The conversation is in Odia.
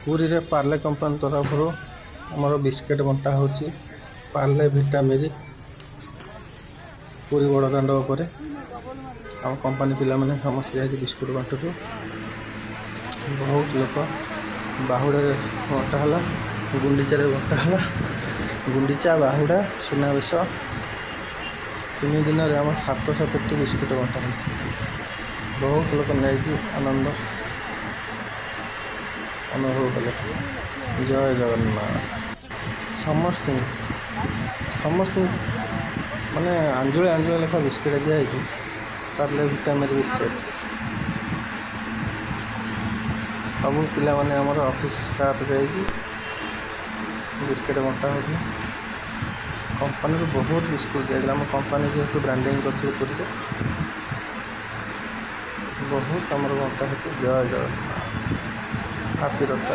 ପୁରୀରେ ପାର୍ଲେ କମ୍ପାନୀ ତରଫରୁ ଆମର ବିସ୍କେଟ୍ ବଣ୍ଟା ହେଉଛି। ପାର୍ଲେ ଭିଟାମେରୀ ପୁରୀ ବଡ଼ଦାଣ୍ଡ ଉପରେ ଆମ କମ୍ପାନୀ ପିଲାମାନେ ସମସ୍ତେ ଯାଇକି ବିସ୍କୁଟ୍ ବାଣ୍ଟୁଛୁ। ବହୁତ ଲୋକ ବାହୁଡ଼ାରେ ବଣ୍ଟା ହେଲା, ଗୁଣ୍ଡିଚାରେ ବଣ୍ଟା ହେଲା। ଗୁଣ୍ଡିଚା, ବାହୁଡ଼ା, ସୁନାବେଶ 3 ଦିନରେ ଆମର 700 ପେଟି ବିସ୍କୁଟ୍ ବଣ୍ଟା ହେଇଛି। ବହୁତ ଲୋକ ନେଇକି ଆନନ୍ଦ ଅନୁଭବ କଲେ। ଜୟ ଜଗନ୍ନାଥ। ସମସ୍ତଙ୍କୁ ମାନେ ଆଞ୍ଜୁଳି ଲେଖା ବିସ୍କୁଟ୍ ଦିଆହେଇଛି। ପାର୍ଲେ ଭିଟାମେରୀ ବିସ୍କୁଟ୍ ସବୁ ପିଲାମାନେ ଆମର ଅଫିସ୍ ଷ୍ଟାଫ୍ ଯାଇକି ବିସ୍କୁଟ୍ ବଣ୍ଟା ହେଉଛି। କମ୍ପାନୀରୁ ବହୁତ ବିସ୍କୁଟ୍ ଦିଆଯାଇଥିଲା। ଆମ କମ୍ପାନୀ ଯେହେତୁ ବ୍ରାଣ୍ଡିଂ କରିଥିଲୁ ପୁରୀରେ, ବହୁତ ଆମର ବଣ୍ଟା ହେଉଛି। ଜୟ ଜଗନ୍ନାଥ। ହାପି ରଥ।